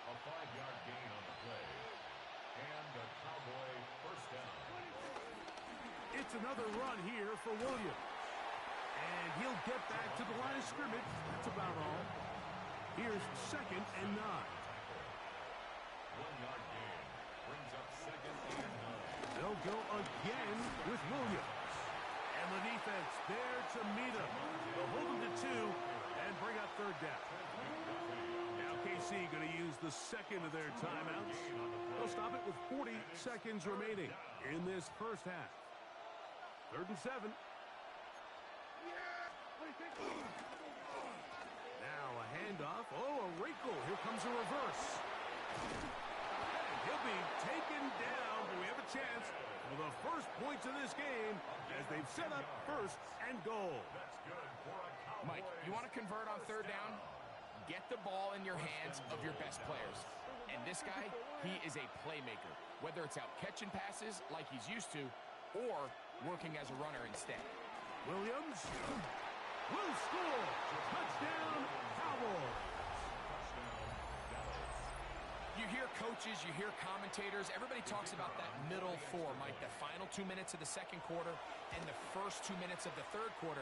A 5-yard gain on the play. And the Cowboy first down. It's another run here for Williams. And he'll get back to the line of scrimmage. That's about all. Here's 2nd and 9. 1-yard gain brings up 2nd and 9. They'll go again with Williams. And the defense there to meet him. They'll hold him to 2 and bring up 3rd down. Now KC going to use the 2nd of their timeouts. They'll stop it with 40 seconds remaining in this first half. 3rd and 7. Now a handoff. Oh, a wrinkle. Here comes a reverse. And he'll be taken down, but we have a chance for the first points of this game as they've set up 1st and goal. Mike, you want to convert on 3rd down? Get the ball in your hands of your best players. And this guy, he is a playmaker. Whether it's out catching passes like he's used to or working as a runner instead. Williams will score. Touchdown, Cowboys. You hear coaches, you hear commentators, everybody talks about that middle 4, Mike, the final 2 minutes of the 2nd quarter and the first 2 minutes of the 3rd quarter.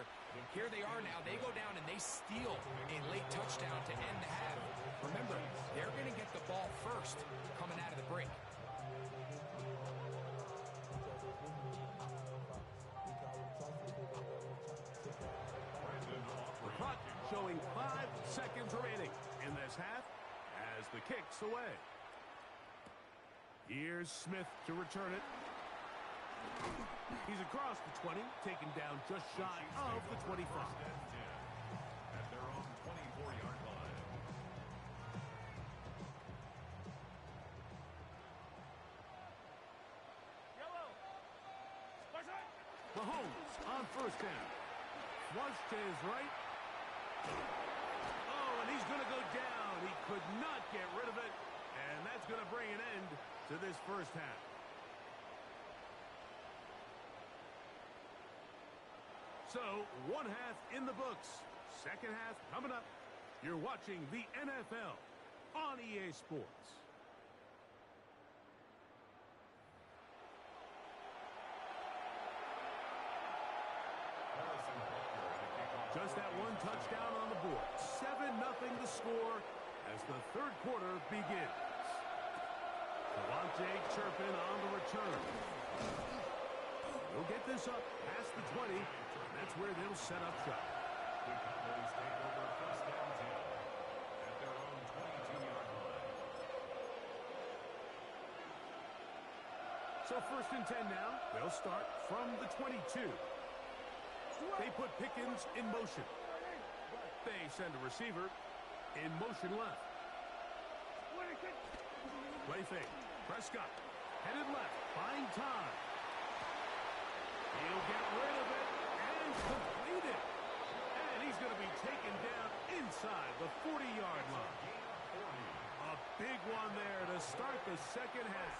Here they are now. They go down and they steal a late touchdown to end the half. Remember, they're going to get the ball first coming out of the break. The clock showing 5 seconds remaining in this half as the kick's away. Here's Smith to return it. He's across the 20, taken down just shy of the 25. At their own 24-yard line. Mahomes on first down. Flush to his right. Oh, and he's going to go down. He could not get rid of it. And that's going to bring an end to this first half. So, 1 half in the books. 2nd half coming up. You're watching the NFL on EA Sports. Just that one touchdown on the board. 7-0 the score as the 3rd quarter begins. Turpin on the return. He'll get this up past the 20. That's where they'll set up shop. The Cowboys take over first down 10 at their own 22-yard line. So first and 10 now. They'll start from the 22. They put Pickens in motion. They send a receiver in motion left. Play fake. Prescott headed left, buying time. He'll get rid of it and complete it. And he's going to be taken down inside the 40-yard line. A big one there to start the second half.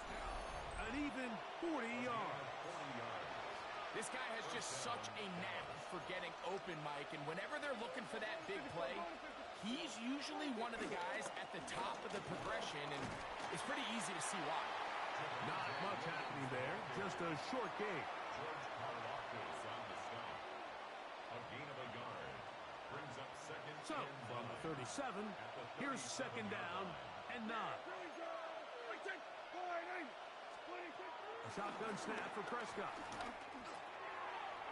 An even 40 yards. This guy has just such a knack for getting open, Mike, and whenever they're looking for that big play, he's usually one of the guys at the top of the progression, and it's pretty easy to see why. Not much happening there, just a short gain. George Karlaftis on the stop. A gain of a yard. Brings up second. So, from the 37, here's second down and 9. A shotgun snap for Prescott.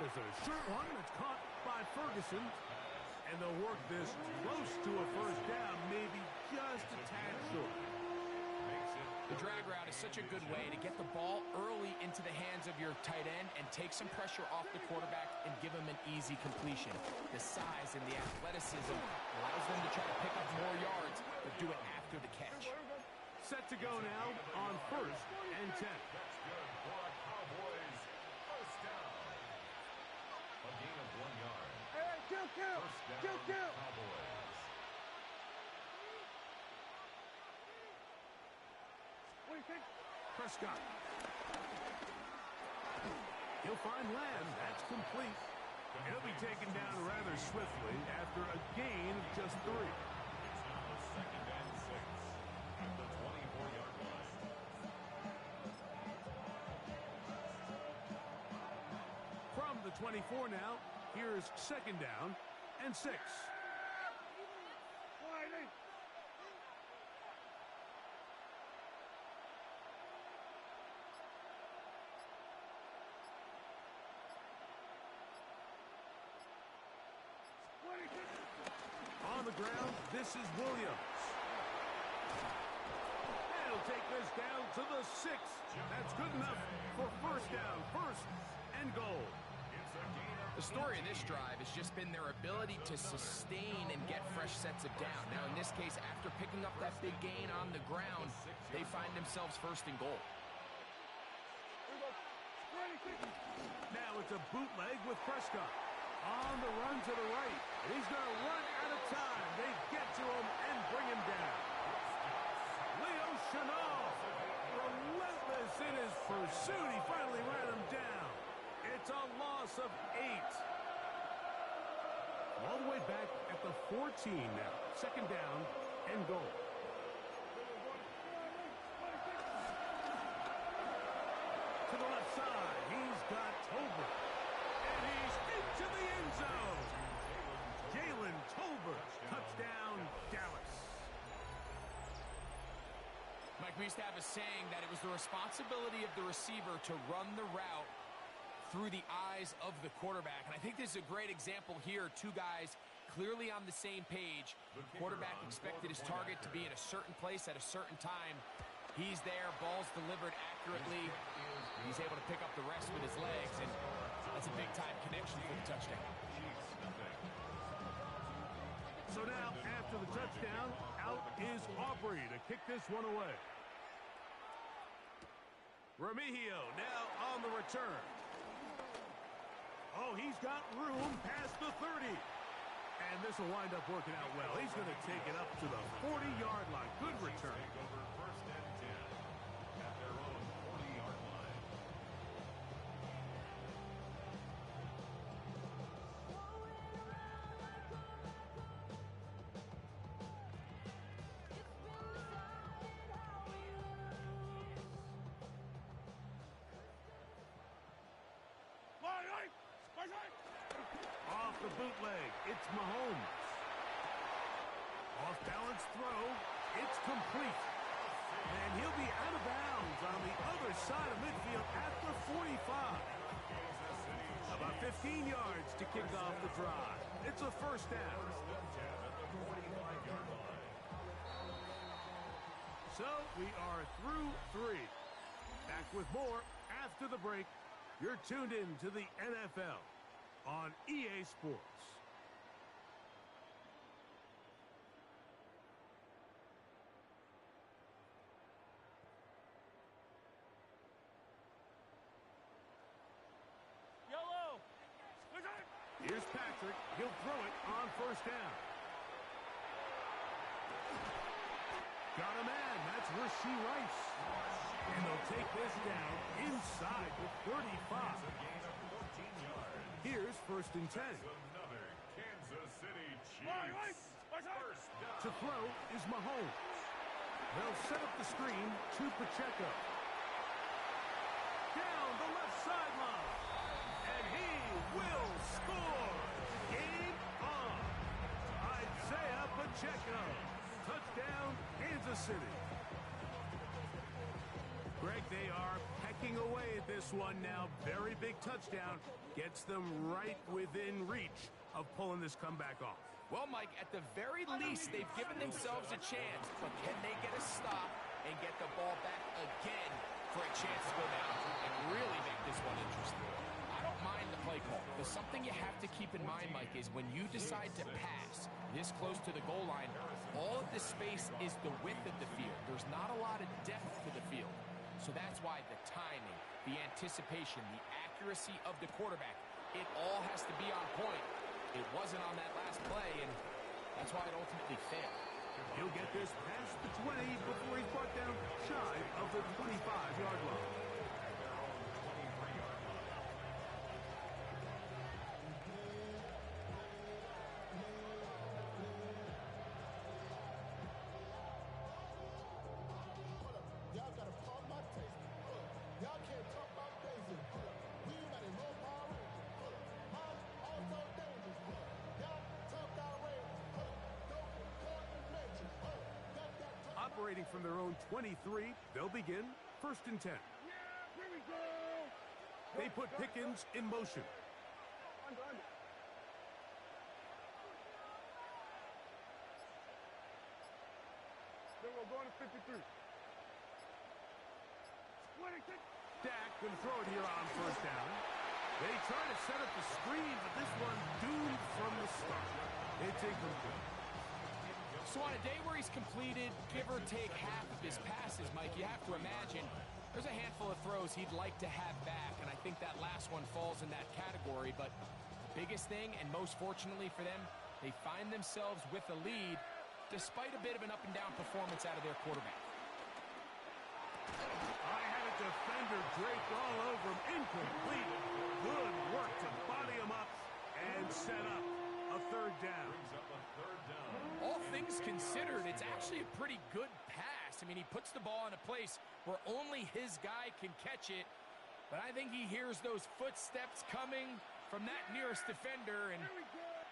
There's a short one that's caught by Ferguson. And they'll work this close to a first down, maybe just a tad short. The drag route is such a good way to get the ball early into the hands of your tight end and take some pressure off the quarterback and give him an easy completion. The size and the athleticism allows them to try to pick up more yards, but do it after the catch. Set to go now on first and 10. That's good for a Cowboys first down. A gain of 1 yard. First down, Cowboys. Prescott. He'll find Lamb. That's complete. He'll be taken down rather swiftly after a gain of just 3. It's now second and 6 at the 24-yard line. From the 24 now, here's second down and 6. On the ground, this is Williams. And he'll take this down to the 6. That's good enough for first down, first and goal. The story of this drive has just been their ability to sustain and get fresh sets of down. Now, in this case, after picking up that big gain on the ground, they find themselves first and goal. Now it's a bootleg with Prescott. On the run to the right. And he's going to run out of time. They get to him and bring him down. Leo Chenal, relentless in his pursuit. He finally ran him down. It's a loss of 8. All the way back at the 14 now. Second down and goal. To the left side, he's got Tolbert. And he's into the end zone. Jalen Tolbert, touchdown, Dallas. Mike, we used to have a saying that it was the responsibility of the receiver to run the route through the eyes of the quarterback. And I think this is a great example here. Two guys clearly on the same page. The quarterback expected his target to be in a certain place at a certain time. He's there, ball's delivered accurately. He's able to pick up the rest with his legs, and that's a big-time connection for the touchdown. So now, after the touchdown, out is Aubrey to kick this one away. Remigio now on the return. Oh, he's got room past the 30. And this will wind up working out well. He's going to take it up to the 40-yard line. Good return. Take over first and 10 at their own 40-yard line. Off the bootleg, it's Mahomes. Off balance throw, it's complete. And he'll be out of bounds on the other side of midfield at the 45. About 15 yards to kick off the drive. It's a first down. So we are through 3. Back with more after the break. You're tuned in to the NFL on EA Sports. Here's Patrick. He'll throw it on first down. Got a man. That's Rasheed Rice. And they'll take this down inside the 35. Here's first and 10. To throw is Mahomes. They'll set up the screen to Pacheco. Down the left sideline. And he will score. Game on. Isaiah Pacheco. Touchdown, Kansas City. Greg, they are pecking away at this one now. Very big touchdown. Gets them right within reach of pulling this comeback off. Well, Mike, at the very least, they've given themselves a chance. But can they get a stop and get the ball back again for a chance to go down and really make this one interesting? I don't mind the play call. But something you have to keep in mind, Mike, is when you decide to pass this close to the goal line, all of the space is the width of the field. There's not a lot of depth to the field. So that's why the timing, the anticipation, the accuracy of the quarterback, it all has to be on point. It wasn't on that last play, and that's why it ultimately failed. He'll get this past the 20 before he's brought down shy of the 25-yard line. Y'all gotta pump my taste. Y'all can't talk about basic. We got a low power rating. I'm also dangerous. Y'all talk outrageous. Don't call me major. Operating from their own 23, they'll begin first and 10. Yeah, here we go. They put Pickens in motion. Under. Then we're going to 53. Dak can throw it here on first down. They try to set up the screen, but this one doomed from the start. It's incomplete. So on a day where he's completed, give or take half of his passes, Mike, you have to imagine there's a handful of throws he'd like to have back, and I think that last one falls in that category. But the biggest thing, and most fortunately for them, they find themselves with a lead despite a bit of an up-and-down performance out of their quarterback. Defender draped all over him. Incomplete. Good work to body him up and set up a third down. All things considered, it's actually a pretty good pass. I mean, he puts the ball in a place where only his guy can catch it. But I think he hears those footsteps coming from that nearest defender, and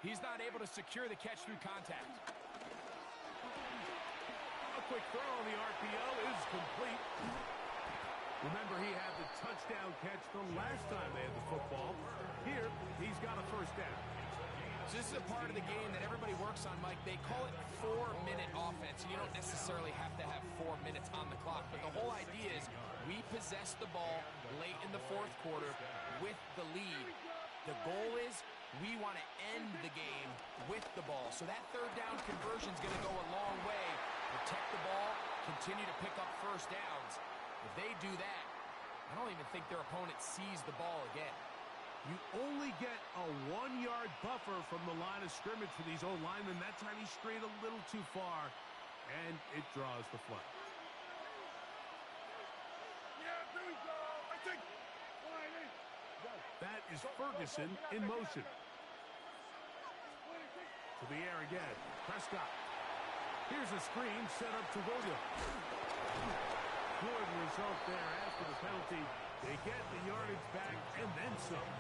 he's not able to secure the catch through contact. A quick throw on the RPO is complete. Remember, he had the touchdown catch the last time they had the football. Here, he's got a first down. So this is a part of the game that everybody works on, Mike. They call it 4-minute offense, and you don't necessarily have to have 4 minutes on the clock. But the whole idea is we possess the ball late in the fourth quarter with the lead. The goal is we want to end the game with the ball. So that third down conversion is going to go a long way. Protect the ball, continue to pick up first downs. If they do that, I don't even think their opponent sees the ball again. You only get a 1-yard buffer from the line of scrimmage for these old linemen. That time he strayed a little too far, and it draws the flag. Yeah, here we go. I think. That is Ferguson in motion. To the air again. Prescott. Here's a screen set up to Williams. Good result there after the penalty. They get the yardage back and then some.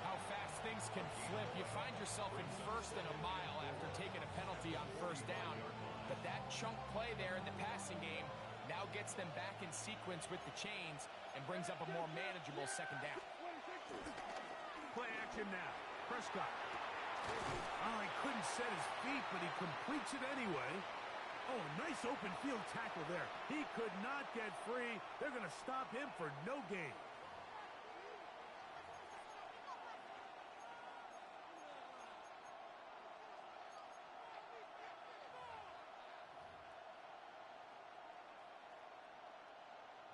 How fast things can flip. You find yourself in first and a mile after taking a penalty on first down. But that chunk play there in the passing game Now gets them back in sequence with the chains and brings up a more manageable second down. Play action now. Prescott. Oh, he couldn't set his feet, but he completes it anyway. Oh, nice open field tackle there. He could not get free. They're going to stop him for no gain.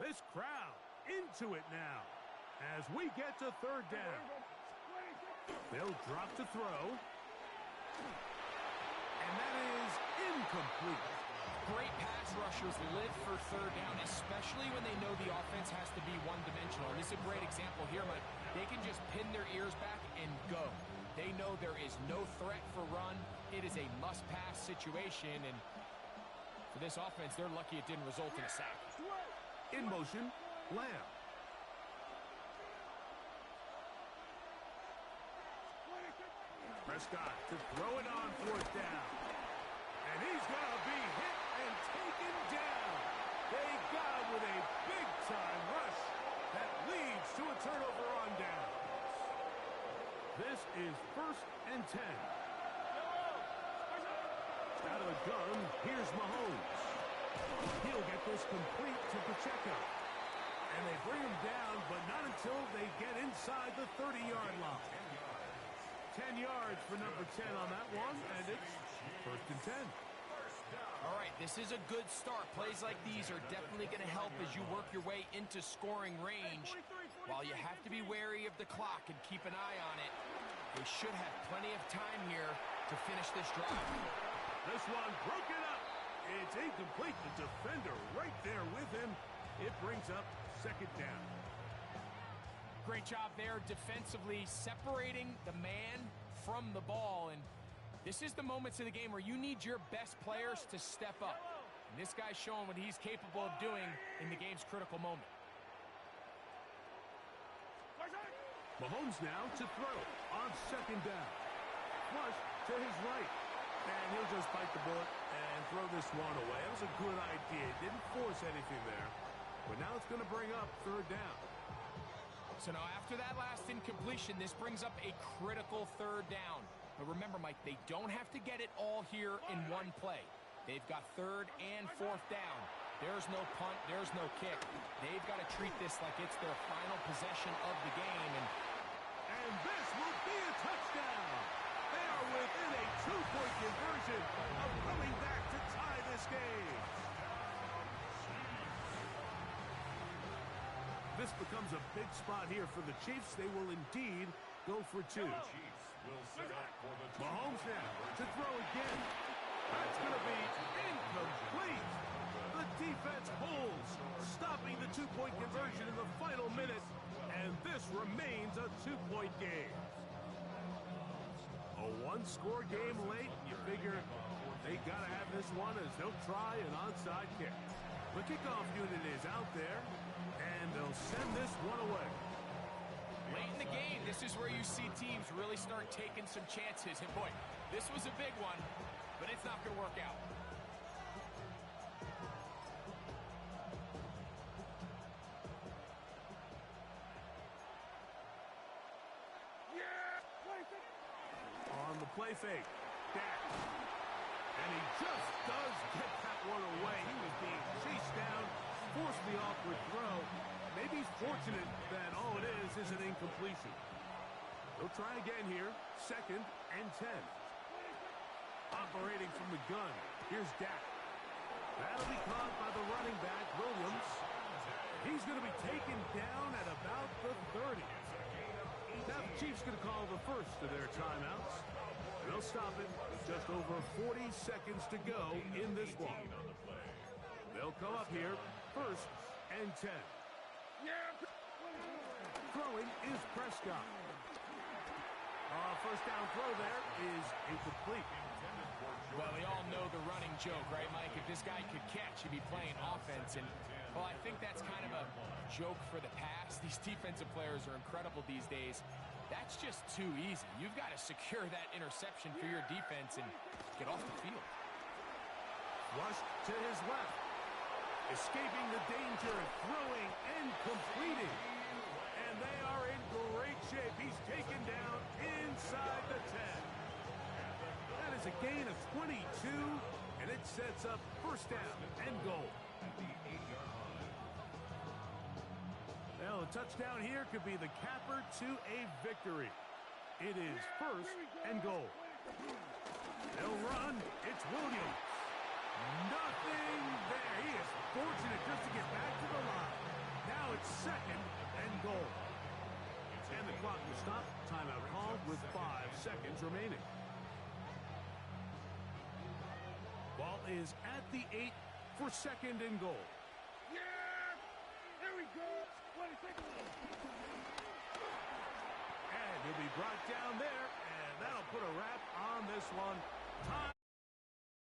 This crowd into it now as we get to third down. They'll drop to throw. And that is incomplete. Great pass rushers live for third down, especially when they know the offense has to be one-dimensional. And this is a great example here, Mike. They can just pin their ears back and go. They know there is no threat for run. It is a must-pass situation, and for this offense, they're lucky it didn't result in a sack. In motion, Lamb. Prescott to throw it on fourth down. And he's going to be hit and taken down. They got him with a big-time rush that leads to a turnover on down. This is 1st and 10. Out of the gun, here's Mahomes. He'll get this complete to Pacheco. And they bring him down, but not until they get inside the 30-yard line. 10 yards for number 10 on that one, and it's 1st and 10. All right, this is a good start. Plays like these are definitely going to help as you work your way into scoring range. While you have to be wary of the clock and keep an eye on it, they should have plenty of time here to finish this drive. This one broken up. It's incomplete. The defender right there with him. It brings up 2nd down. Great job there defensively, separating the man from the ball. And this is the moments of the game where you need your best players to step up. And this guy's showing what he's capable of doing in the game's critical moment. Mahomes now to throw on 2nd down. Flush to his right. And he'll just bite the bullet and throw this one away. That was a good idea. Didn't force anything there. But now it's going to bring up 3rd down. So now after that last incompletion, this brings up a critical 3rd down. But remember, Mike, they don't have to get it all here in one play. They've got 3rd and 4th down. There's no punt. There's no kick. They've got to treat this like it's their final possession of the game. And this will be a touchdown. They are within a 2-point conversion of coming back to tie this game. This becomes a big spot here for the Chiefs. They will indeed go for 2. Mahomes now to throw again. That's going to be incomplete. The defense holds, stopping the 2-point conversion in the final minute, and this remains a 2-point game. A 1-score game late, you figure they got to have this one as they'll try an onside kick. The kickoff unit is out there, and they'll send this one away. Late in the game, this is where you see teams really start taking some chances. And boy, this was a big one, but it's not going to work out. On the play fake, Dak. And he just does get that one away. He was being chased down, forced the awkward throw. Maybe he's fortunate that all it is an incompletion. They'll try again here, 2nd and 10. Operating from the gun, here's Dak. That'll be caught by the running back, Williams. He's going to be taken down at about the 30. Now the Chiefs going to call the first of their timeouts. They'll stop it with just over 40 seconds to go in this one. They'll come up here, 1st and 10. Throwing is Prescott. First down throw there is incomplete. Well, we all know the running joke, right, Mike? If this guy could catch, he'd be playing offense. And, well, I think that's kind of a joke for the past. These defensive players are incredible these days. That's just too easy. You've got to secure that interception for your defense and get off the field. Flushed to his left. Escaping the danger, throwing and completing. And they are in great shape. He's taken down inside the 10. That is a gain of 22, and it sets up first down and goal. Well, a touchdown here could be the capper to a victory. It is first and goal. They'll run. It's Williams. Nothing there. He is fortunate just to get back to the line. Now it's second and goal. And the clock will stop. Timeout called with 5 seconds remaining. Ball is at the 8 for second and goal. Yeah! Here we go! And he'll be brought down there, and that'll put a wrap on this one. Time.